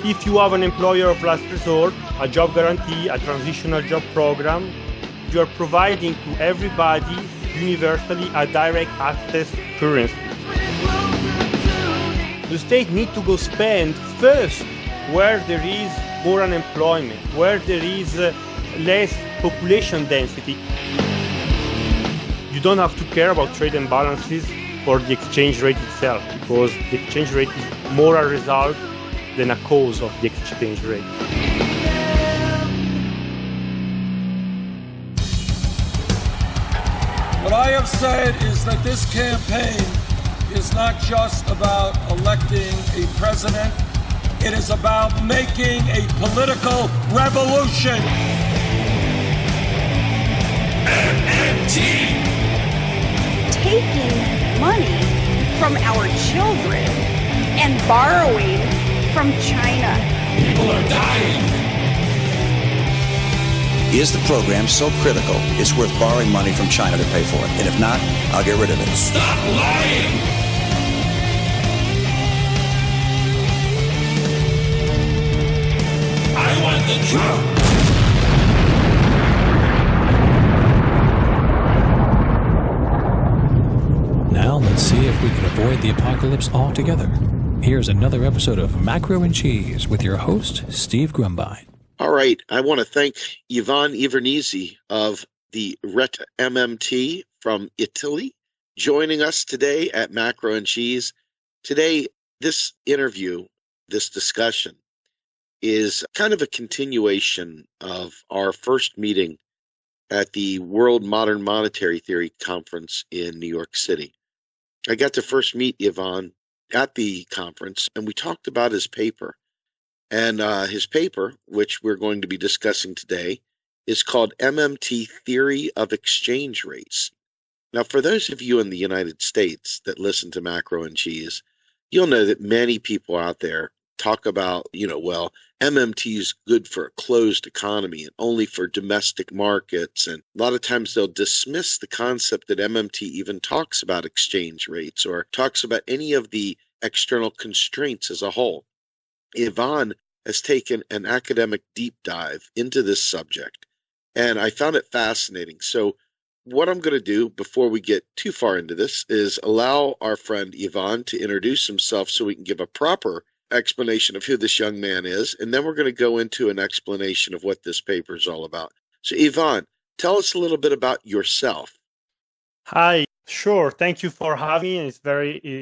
If you have an employer of last resort, a job guarantee, a transitional job program, you are providing to everybody universally a direct access currency. The state needs to go spend first where there is more unemployment, where there is less population density. You don't have to care about trade imbalances or the exchange rate itself, because the exchange rate is more a result than a cause of the exchange rate. What I have said is that this campaign is not just about electing a president, it is about making a political revolution. MMT! Taking money from our children and borrowing from China. People are dying. Is the program so critical it's worth borrowing money from China to pay for it? And if not, I'll get rid of it. Stop lying! I want the truth! Now let's see if we can avoid the apocalypse altogether. Here's another episode of Macro and Cheese with your host, Steve Grumbine. All right. I want to thank Ivernizzi of the Rete MMT from Italy joining us today at Macro and Cheese. Today, this interview, this discussion, is kind of a continuation of our first meeting at the World Modern Monetary Theory Conference in New York City. I got to first meet Ivan at the conference, and we talked about his paper. And his paper, which we're going to be discussing today, is called MMT Theory of Exchange Rates. Now, for those of you in the United States that listen to Macro and Cheese, you'll know that many people out there talk about, well, MMT is good for a closed economy and only for domestic markets. And a lot of times they'll dismiss the concept that MMT even talks about exchange rates or talks about any of the external constraints as a whole. Ivan has taken an academic deep dive into this subject, and I found it fascinating. So what I'm going to do before we get too far into this is allow our friend Ivan to introduce himself so we can give a proper explanation of who this young man is, and then we're going to go into an explanation of what this paper is all about. So Ivan, tell us a little bit about yourself. Hi, sure. Thank you for having me.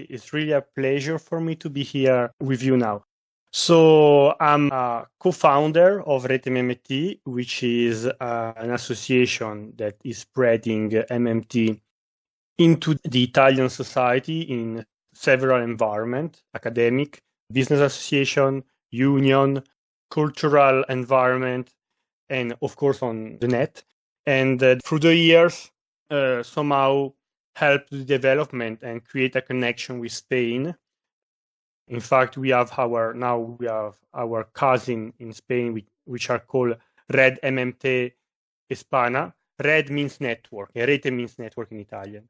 It's really a pleasure for me to be here with you now. So I'm a co-founder of Rete MMT, which is an association that is spreading MMT into the Italian society in several environments: academic, business association, union, cultural environment, and of course on the net. And through the years, somehow helped the development and create a connection with Spain. In fact, we have our cousin in Spain, which are called Rete MMT Hispana. Red means network, and Rete means network in Italian.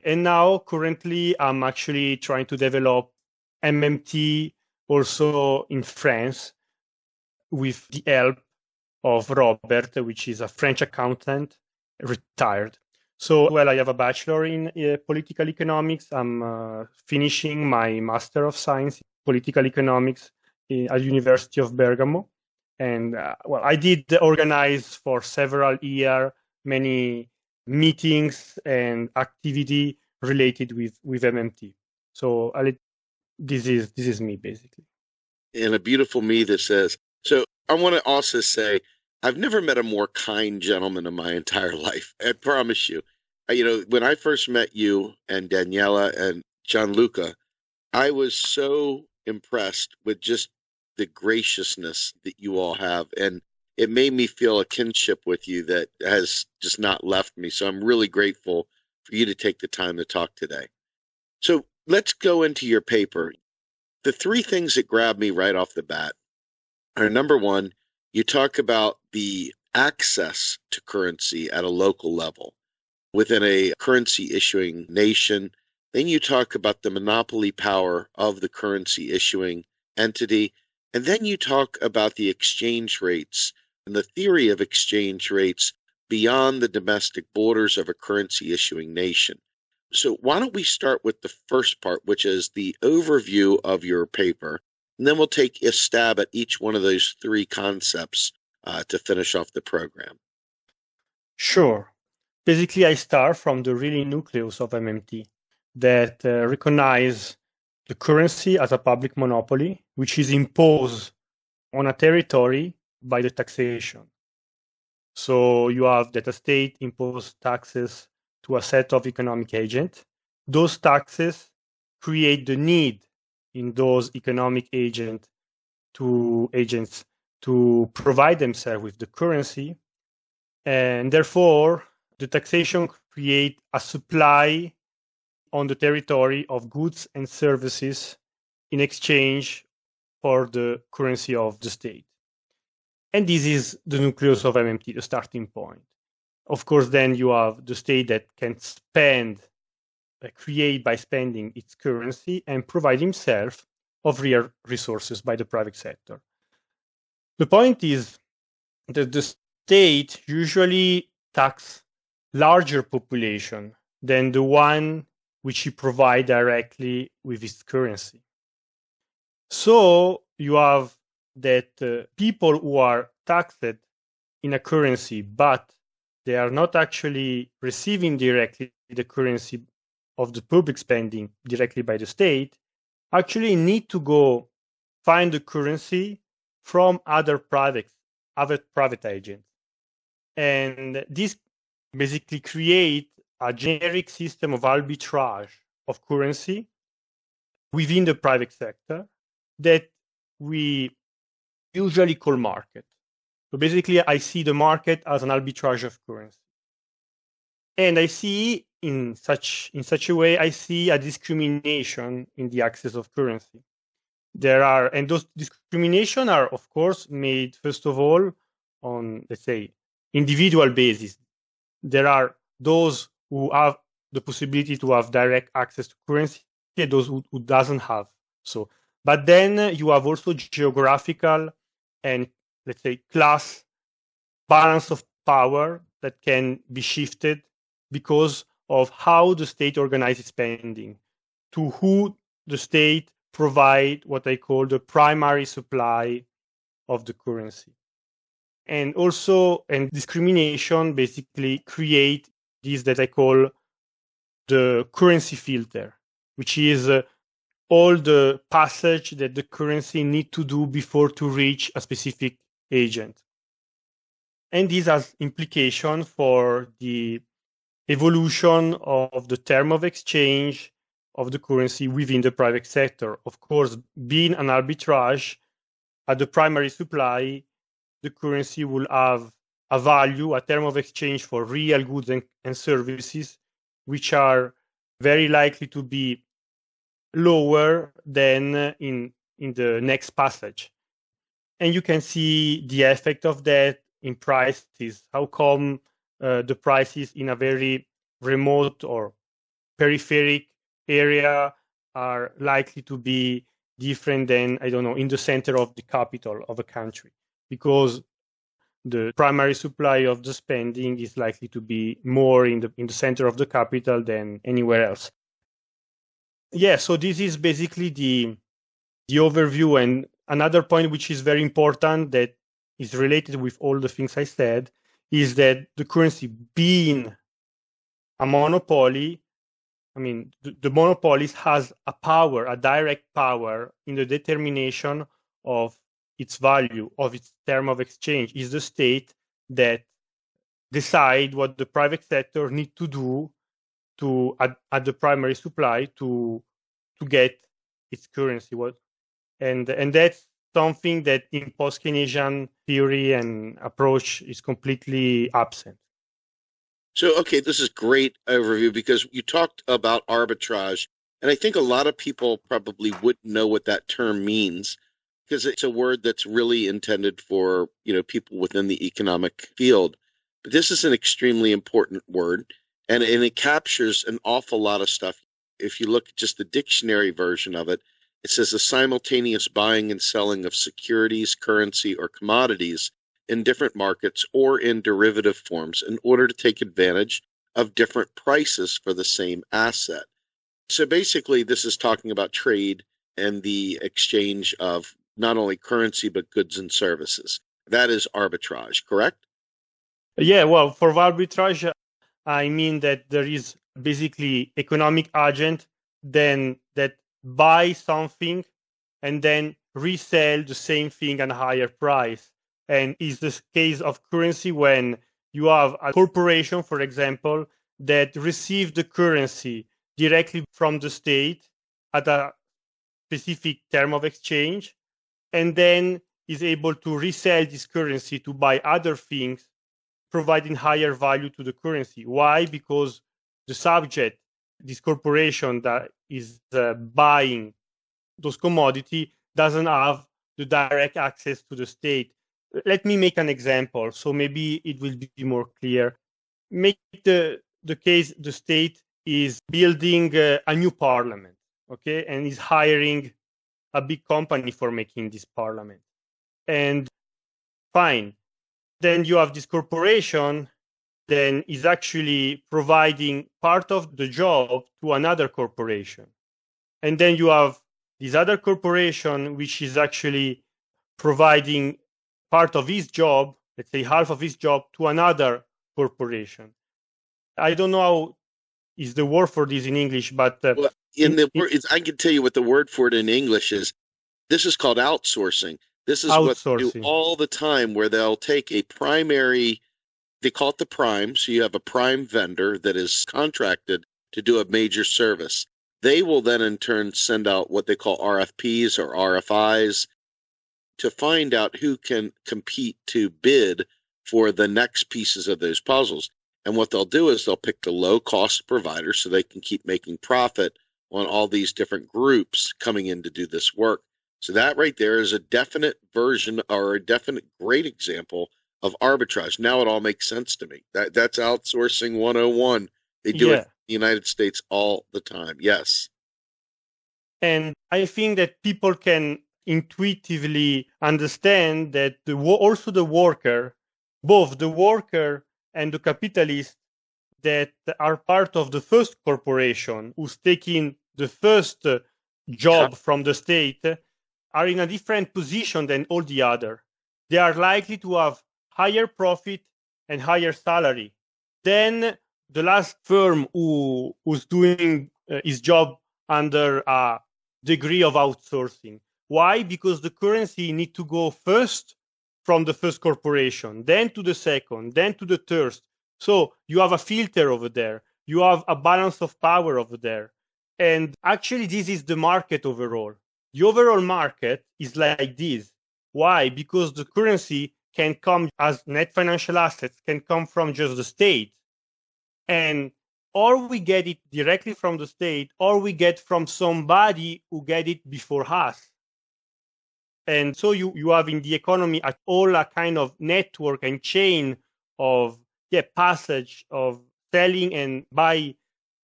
And now, currently, I'm actually trying to develop MMT also in France with the help of Robert, which is a French accountant, retired. So, I have a bachelor in political economics. I'm finishing my Master of Science in Political Economics at University of Bergamo. And, I did organize for several years many meetings and activity related with MMT. So, this is me, basically. And a beautiful me that says, so I want to also say, I've never met a more kind gentleman in my entire life. I promise you. When I first met you and Daniela and Gianluca, I was so impressed with just the graciousness that you all have. And it made me feel a kinship with you that has just not left me. So I'm really grateful for you to take the time to talk today. So let's go into your paper. The three things that grab me right off the bat are, number one, you talk about the access to currency at a local level within a currency issuing nation. Then you talk about the monopoly power of the currency issuing entity. And then you talk about the exchange rates and the theory of exchange rates beyond the domestic borders of a currency issuing nation. So why don't we start with the first part, which is the overview of your paper, and then we'll take a stab at each one of those three concepts to finish off the program. Sure. Basically, I start from the really nucleus of MMT that recognize the currency as a public monopoly, which is imposed on a territory by the taxation. So you have that a state imposes taxes to a set of economic agents. Those taxes create the need in those economic agents to provide themselves with the currency. And therefore, the taxation creates a supply on the territory of goods and services in exchange for the currency of the state. And this is the nucleus of MMT, the starting point. Of course, then you have the state that can create by spending its currency and provide himself of real resources by the private sector. The point is that the state usually tax larger population than the one which he provides directly with its currency. So you have that people who are taxed in a currency, but they are not actually receiving directly the currency of the public spending directly by the state, actually need to go find the currency from other private agents. And this basically create a generic system of arbitrage of currency within the private sector that we usually call market. So basically, I see the market as an arbitrage of currency. And I see in such a way, I see a discrimination in the access of currency. And those discrimination are, of course, made, first of all, on, let's say, individual basis. There are those who have the possibility to have direct access to currency and those who doesn't have so. But then you have also geographical and, let's say, class balance of power that can be shifted because of how the state organizes spending, to who the state provide what I call the primary supply of the currency. And also, and discrimination basically create this that I call the currency filter, which is all the passage that the currency need to do before to reach a specific agent. And this has implication for the evolution of the term of exchange of the currency within the private sector. Of course, being an arbitrage at the primary supply, the currency will have a value, a term of exchange for real goods and services, which are very likely to be lower than in the next passage. And you can see the effect of that in prices. How come the prices in a very remote or peripheric area are likely to be different than, I don't know, in the center of the capital of a country? Because the primary supply of the spending is likely to be more in the center of the capital than anywhere else. Yeah, so this is basically the overview. And another point which is very important that is related with all the things I said is that the currency being a monopoly, I mean, the monopolist has a power, a direct power in the determination of its value, of its term of exchange. Is the state that decide what the private sector need to do to at the primary supply to get its currency. And that's something that in post-Keynesian theory and approach is completely absent. So, okay, this is great overview because you talked about arbitrage, and I think a lot of people probably wouldn't know what that term means because it's a word that's really intended for, people within the economic field. But this is an extremely important word, and it captures an awful lot of stuff. If you look at just the dictionary version of it, It says the simultaneous buying and selling of securities, currency, or commodities in different markets or in derivative forms in order to take advantage of different prices for the same asset. So basically, this is talking about trade and the exchange of not only currency, but goods and services. That is arbitrage, correct? Yeah, well, for arbitrage, I mean that there is basically economic agent then that buy something and then resell the same thing at a higher price. And is the case of currency when you have a corporation, for example, that receives the currency directly from the state at a specific term of exchange, and then is able to resell this currency to buy other things, providing higher value to the currency. Why? Because the subject, this corporation that is buying those commodity, doesn't have the direct access to the state. Let me make an example, so maybe it will be more clear. Make the case the state is building a new parliament, okay, and is hiring a big company for making this parliament. And fine, then you have this corporation then is actually providing part of the job to another corporation. And then you have this other corporation which is actually providing part of his job, let's say half of his job, to another corporation. I don't know how is the word for this in English, but well, I can tell you what the word for it in English is. This is called outsourcing. This is what they do all the time, where they'll take a primary, they call it the prime, so you have a prime vendor that is contracted to do a major service. They will then in turn send out what they call RFPs or RFIs to find out who can compete to bid for the next pieces of those puzzles. And what they'll do is they'll pick the low-cost provider so they can keep making profit on all these different groups coming in to do this work. So that right there is a definite version or a definite great example of arbitrage. Now it all makes sense to me. That's outsourcing 101. They do it in the United States all the time. Yes. And I think that people can intuitively understand that also the worker, both the worker and the capitalist that are part of the first corporation who's taking the first job from the state are in a different position than all the other. They are likely to have higher profit and higher salary than the last firm who's doing his job under a degree of outsourcing. Why? Because the currency need to go first from the first corporation, then to the second, then to the third. So you have a filter over there. You have a balance of power over there. And actually, this is the market overall. The overall market is like this. Why? Because the currency can come as net financial assets, can come from just the state. And or we get it directly from the state, or we get from somebody who get it before us. And so you have in the economy all a kind of network and chain of passage of selling and buy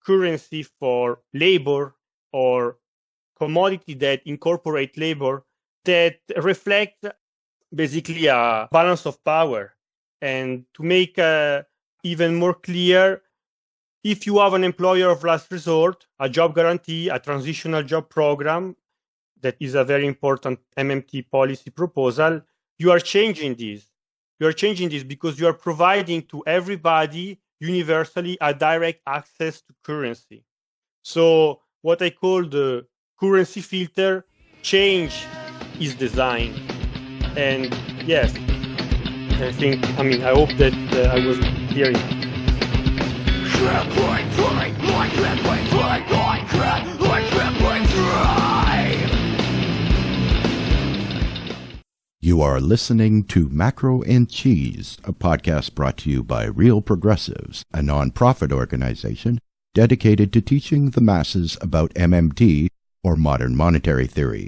currency for labor or commodity that incorporate labor that reflect basically a balance of power. And to make even more clear, if you have an employer of last resort, a job guarantee, a transitional job program, that is a very important MMT policy proposal, you are changing this. You are changing this because you are providing to everybody universally a direct access to currency. So what I call the currency filter, change is design. And yes, I hope that I was clear. You are listening to Macro and Cheese, a podcast brought to you by Real Progressives, a non-profit organization dedicated to teaching the masses about MMT, or modern monetary theory.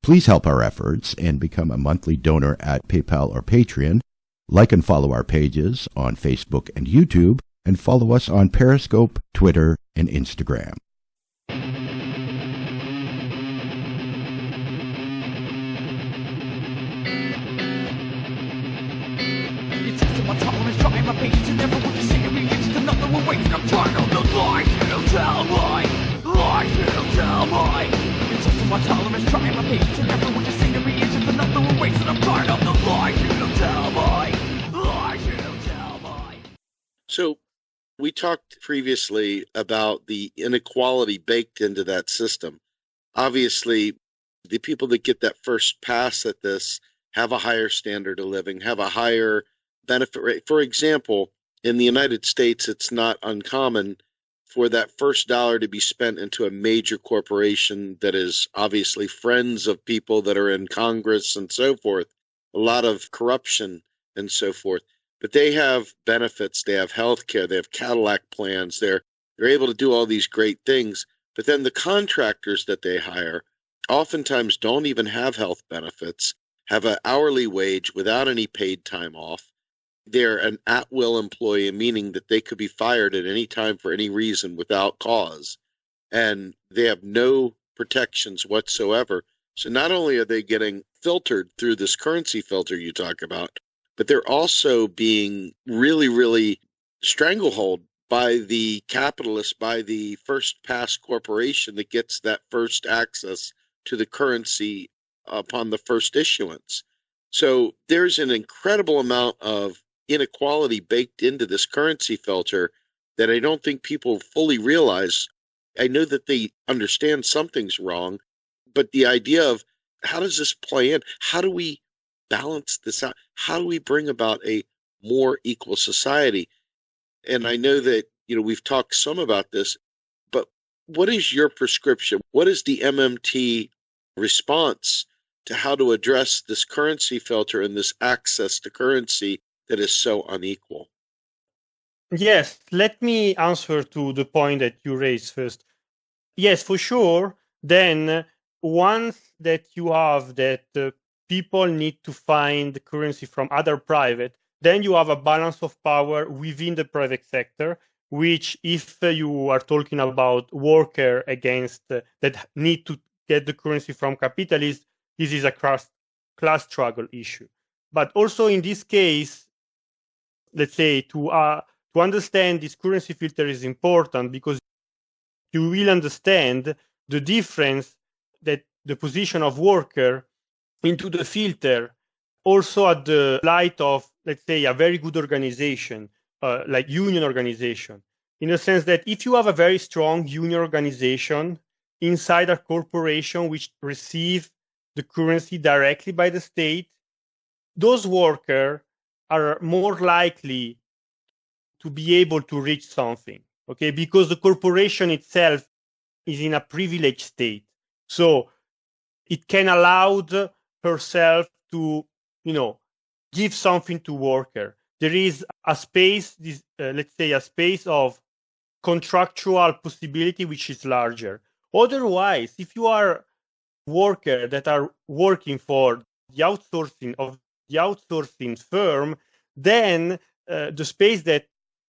Please help our efforts and become a monthly donor at PayPal or Patreon. Like and follow our pages on Facebook and YouTube, and follow us on Periscope, Twitter, and Instagram. It's testing my tolerance, trying my patience, and never want to see me reach another one waiting. I'm tired of the lies you tell me, lies you tell me. It's testing my tolerance, trying my patience, and never want to see me reach another one waiting. I'm tired of the lies you tell me, lies you tell me. So we talked previously about the inequality baked into that system. Obviously, the people that get that first pass at this have a higher standard of living, have a higher benefit rate. For example, in the United States, it's not uncommon for that first dollar to be spent into a major corporation that is obviously friends of people that are in Congress and so forth, a lot of corruption and so forth. But they have benefits, they have health care, they have Cadillac plans, they're able to do all these great things. But then the contractors that they hire oftentimes don't even have health benefits, have an hourly wage without any paid time off. They're an at-will employee, meaning that they could be fired at any time for any reason without cause. And they have no protections whatsoever. So not only are they getting filtered through this currency filter you talk about, but they're also being really, really stranglehold by the capitalist, by the first pass corporation that gets that first access to the currency upon the first issuance. So there's an incredible amount of inequality baked into this currency filter that I don't think people fully realize. I know that they understand something's wrong, but the idea of how does this play in? How do we balance this out? How do we bring about a more equal society? And I know that, we've talked some about this, but what is your prescription? What is the MMT response to how to address this currency filter and this access to currency that is so unequal? Yes, let me answer to the point that you raised first. Yes, for sure. Then once that you have that people need to find the currency from other private, then you have a balance of power within the private sector, which if you are talking about worker against that need to get the currency from capitalists, this is a class struggle issue. But also in this case, let's say to understand this currency filter is important because you will understand the difference that the position of worker into the filter also at the light of, let's say, a very good organization, like union organization, in the sense that if you have a very strong union organization inside a corporation which receive the currency directly by the state, those workers are more likely to be able to reach something, okay? Because the corporation itself is in a privileged state. So it can allow herself to, give something to worker. There is a space, let's say a space of contractual possibility which is larger. Otherwise, if you are workers that are working for the outsourcing firm, then the space that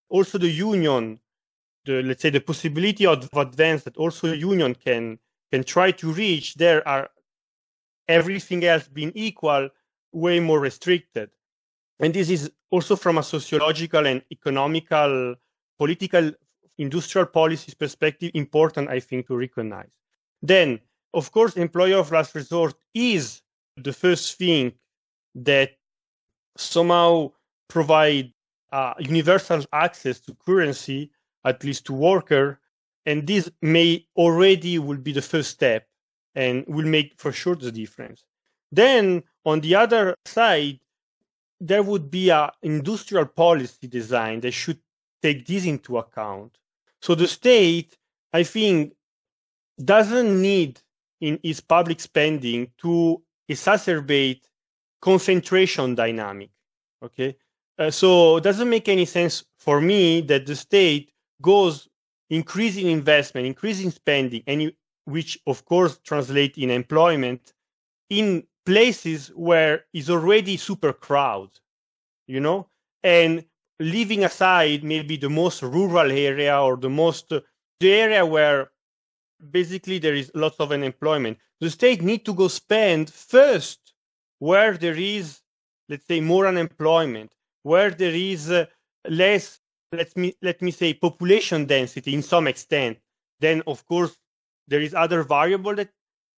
also the union, let's say the possibility of advance that also the union can try to reach, there are everything else being equal, way more restricted. And this is also from a sociological and economical, political, industrial policies perspective important, I think, to recognize. Then, of course, employer of last resort is the first thing that somehow provide universal access to currency, at least to worker, and this may already will be the first step and will make for sure the difference. Then on the other side, there would be an industrial policy design that should take this into account. So the state, I think, doesn't need in its public spending to exacerbate concentration dynamic. Okay, so it doesn't make any sense for me that the state goes increasing investment, increasing spending, and which of course translate in employment in places where it's already super crowded, and leaving aside maybe the most rural area or the area where basically there is lots of unemployment. The state need to go spend first where there is, let's say, more unemployment, where there is less, let me say, population density in some extent, then of course there is other variable that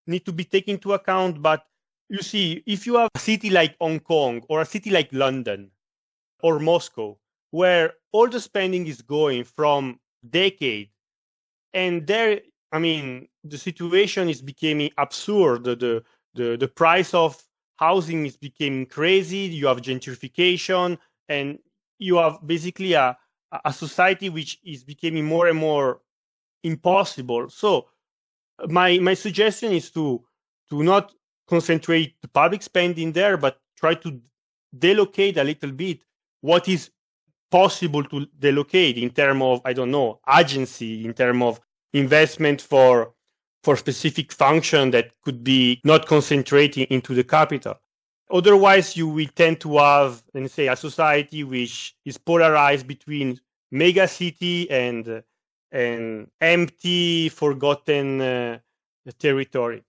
need to be taken into account. But you see, if you have a city like Hong Kong or a city like London or Moscow, where all the spending is going from decade, and there, I mean, the situation is becoming absurd. The price of housing is becoming crazy. You have gentrification, and you have basically a society which is becoming more and more impossible. So my suggestion is to not concentrate the public spending there, but try to delocate a little bit what is possible to delocate in terms of, I don't know, agency, in terms of investment for specific function that could be not concentrating into the capital. Otherwise, you will tend to have, let me say, a society which is polarized between mega city and empty, forgotten territory.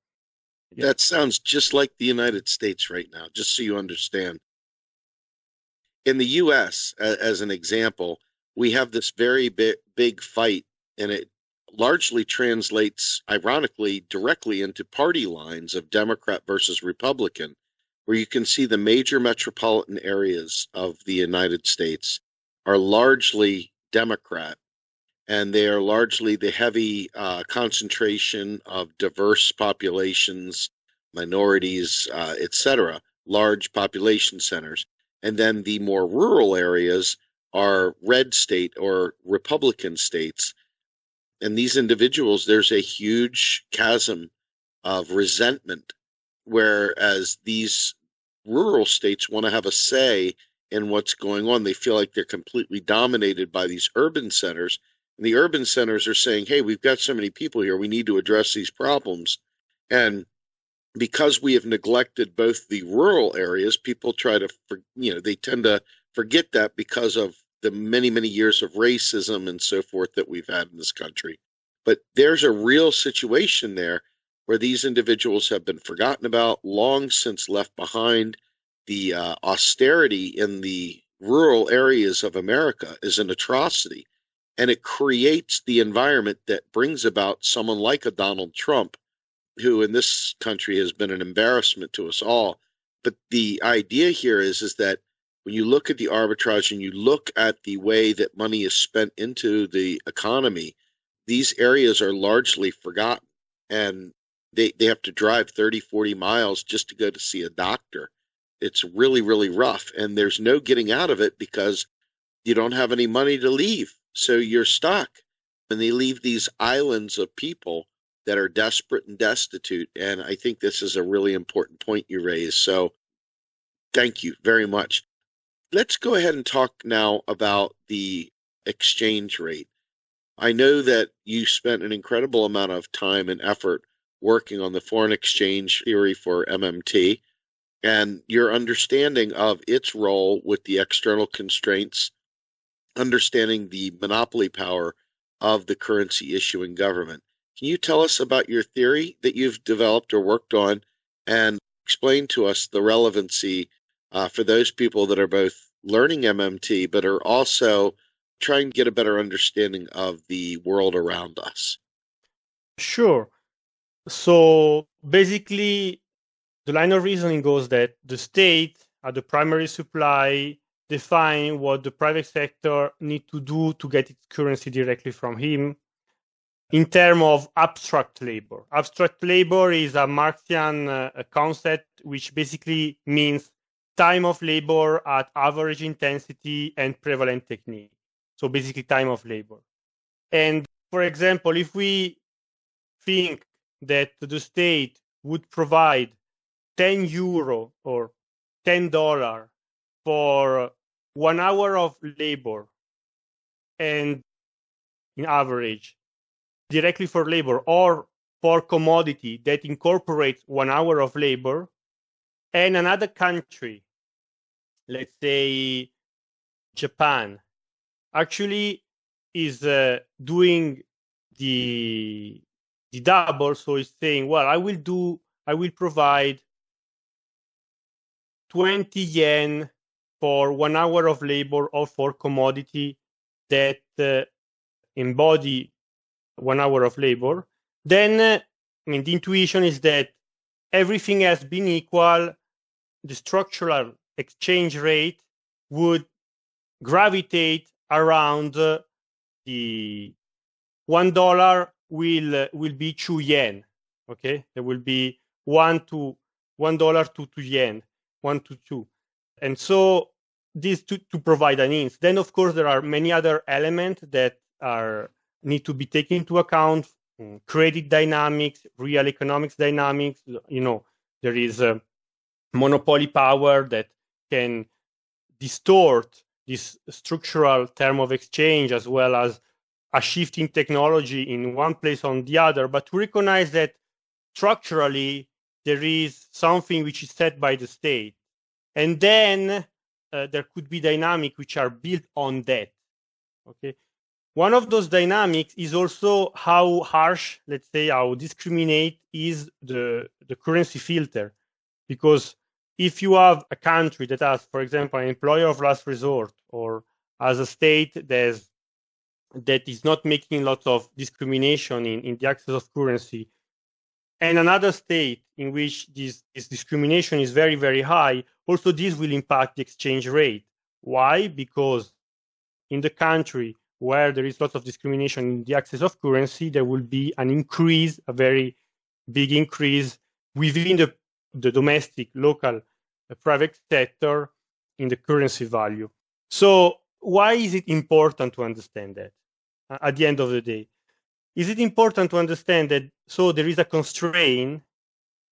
Yeah. That sounds just like the United States right now, just so you understand. In the U.S., as an example, we have this very big fight, and it largely translates, ironically, directly into party lines of Democrat versus Republican, where you can see the major metropolitan areas of the United States are largely Democrat, and they are largely the heavy concentration of diverse populations, minorities, etc., large population centers. And then the more rural areas are red state or Republican states. And these individuals, there's a huge chasm of resentment, whereas these rural states want to have a say in what's going on. They feel like they're completely dominated by these urban centers. And the urban centers are saying, hey, we've got so many people here, we need to address these problems. And because we have neglected both the rural areas, people try to, they tend to forget that because of the many, many years of racism and so forth that we've had in this country. But there's a real situation there where these individuals have been forgotten about, long since left behind. The austerity in the rural areas of America is an atrocity, and it creates the environment that brings about someone like a Donald Trump, who in this country has been an embarrassment to us all. But the idea here is that when you look at the arbitrage and you look at the way that money is spent into the economy, these areas are largely forgotten, and they have to drive 30, 40 miles just to go to see a doctor. It's really, really rough, and there's no getting out of it because you don't have any money to leave. So you're stuck, and they leave these islands of people that are desperate and destitute. And I think this is a really important point you raised. So thank you very much. Let's go ahead and talk now about the exchange rate. I know that you spent an incredible amount of time and effort working on the foreign exchange theory for MMT, and your understanding of its role with the external constraints, understanding the monopoly power of the currency issuing government. Can you tell us about your theory that you've developed or worked on, and explain to us the relevancy for those people that are both learning MMT but are also trying to get a better understanding of the world around us? Sure. So basically, the line of reasoning goes that the state, at the primary supply, define what the private sector need to do to get its currency directly from him in terms of abstract labor. Abstract labor is a Marxian concept which basically means time of labor at average intensity and prevalent technique. So basically time of labor. And for example, if we think that the state would provide 10 euro or $10 for 1 hour of labor, and in average, directly for labor or for commodity that incorporates 1 hour of labor, and another country, let's say Japan, actually is doing the double. So it's saying, well, I will provide 20 yen for 1 hour of labor or for commodity that embody 1 hour of labor, then the intuition is that everything has been equal, the structural exchange rate would gravitate around the $1 will be 2 yen. Okay, there will be $1 to $2 yen, 1 to 2, and so this to provide an hint. Then of course there are many other elements that need to be taken into account: credit dynamics, real economics dynamics. There is a monopoly power that can distort this structural term of exchange, as well as a shift in technology in one place on the other. But to recognize that structurally there is something which is set by the state, and then there could be dynamics which are built on that. Okay, one of those dynamics is also how harsh, let's say, how discriminate is the currency filter, because if you have a country that has, for example, an employer of last resort, or as a state that is not making lots of discrimination in the access of currency, and another state in which this discrimination is very, very high, also this will impact the exchange rate. Why? Because in the country where there is lots of discrimination in the access of currency, there will be an increase, a very big increase within the domestic, local, private sector in the currency value. So why is it important to understand that at the end of the day? Is it important to understand that so there is a constraint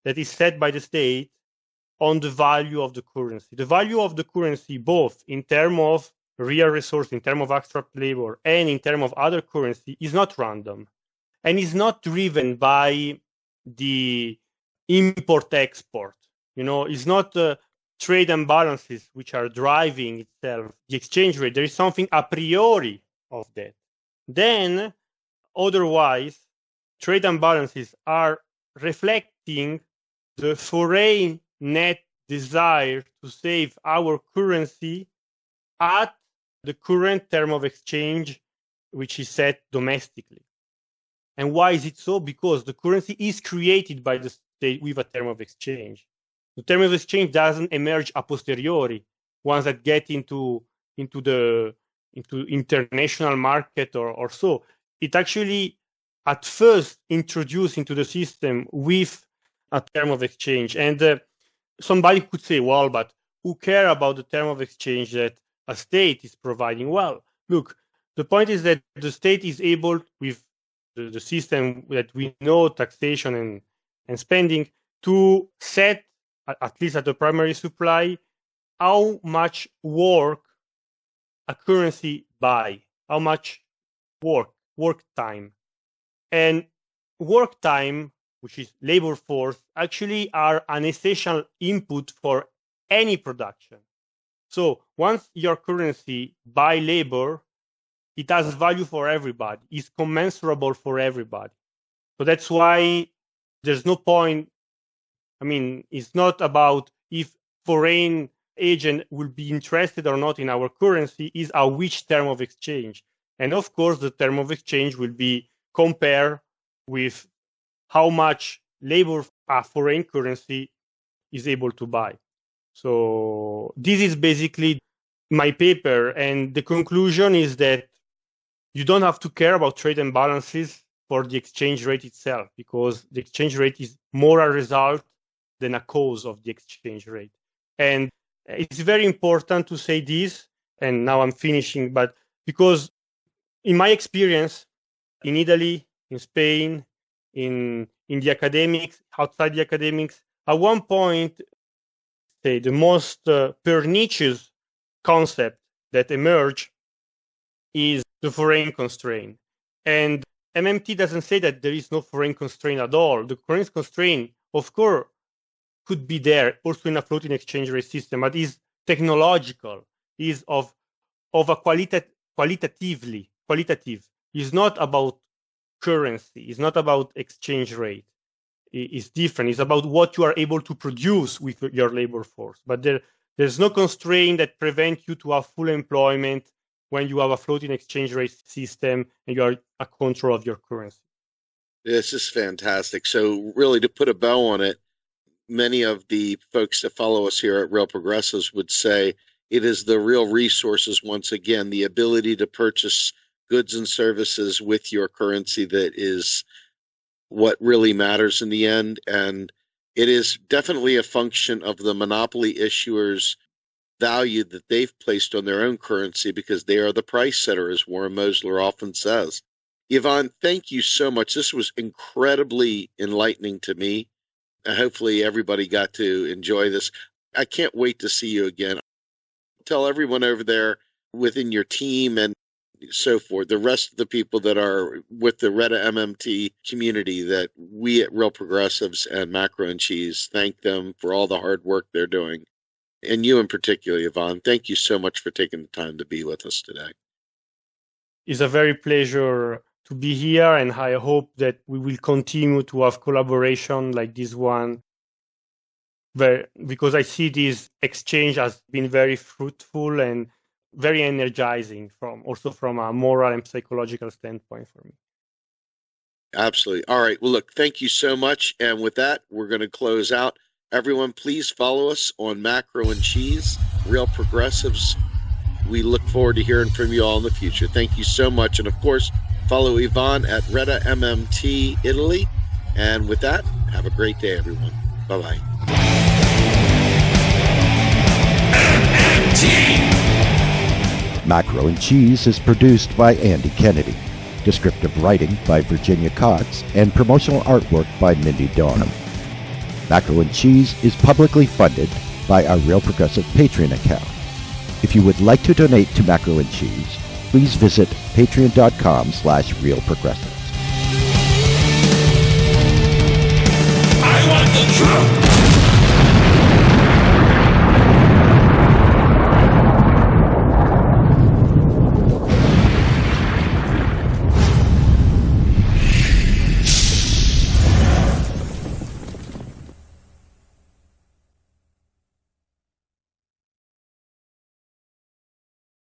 that is set by the state on the value of the currency? The value of the currency, both in terms of real resource, in terms of abstract labor, and in terms of other currency, is not random, and is not driven by the import-export. It's not trade imbalances which are driving itself the exchange rate. There is something a priori of that. Then, otherwise, trade imbalances are reflecting the foreign net desire to save our currency at the current term of exchange, which is set domestically. And why is it so? Because the currency is created by the state with a term of exchange. The term of exchange doesn't emerge a posteriori, once that get into international market or so. It actually at first introduced into the system with a term of exchange. And somebody could say, well, but who care about the term of exchange that a state is providing? Well, look, the point is that the state is able, with the system that we know, taxation and spending, to set, at least at the primary supply, how much work a currency buy, how much work time. And work time, which is labor force, actually are an essential input for any production. So once your currency buy labor, it has value for everybody. It's commensurable for everybody. So that's why there's no point. It's not about if foreign agent will be interested or not in our currency, is at which term of exchange. And of course, the term of exchange will be compared with how much labor a foreign currency is able to buy. So this is basically my paper. And the conclusion is that you don't have to care about trade imbalances for the exchange rate itself, because the exchange rate is more a result than a cause of the exchange rate. And it's very important to say this, and now I'm finishing, but because in my experience in Italy, in Spain, in the academics, outside the academics, at one point, say the most pernicious concept that emerged is the foreign constraint. And MMT doesn't say that there is no foreign constraint at all. The foreign constraint, of course, could be there also in a floating exchange rate system, but is technological, is of a qualitative. Is not about currency, is not about exchange rate. is different. It's about what you are able to produce with your labor force. But there's no constraint that prevents you to have full employment when you have a floating exchange rate system and you are a control of your currency. This is fantastic. So really, to put a bow on it, many of the folks that follow us here at Real Progressives would say it is the real resources, once again, the ability to purchase goods and services with your currency that is what really matters in the end. And it is definitely a function of the monopoly issuers' value that they've placed on their own currency, because they are the price setter, as Warren Mosler often says. Yvonne, thank you so much. This was incredibly enlightening to me. Hopefully everybody got to enjoy this. I can't wait to see you again. Tell everyone over there within your team and so forth, the rest of the people that are with the Rete MMT community, that we at Real Progressives and Macro and Cheese thank them for all the hard work they're doing. And you in particular, Yvonne, thank you so much for taking the time to be with us today. It's a very pleasure to be here, and I hope that we will continue to have collaboration like this one, because I see this exchange has been very fruitful and very energizing from a moral and psychological standpoint for me. Absolutely. All right. Well, look, thank you so much. And with that, we're going to close out. Everyone, please follow us on Macro and Cheese, Real Progressives. We look forward to hearing from you all in the future. Thank you so much. And of course, follow Yvonne at Rete MMT Italy. And with that, have a great day, everyone. Bye-bye. MMT. Macro and Cheese is produced by Andy Kennedy. Descriptive writing by Virginia Cox and promotional artwork by Mindy Donham. Macro and Cheese is publicly funded by our Real Progressive Patreon account. If you would like to donate to Macro and Cheese, please visit patreon.com/realprogressives. I want the truth.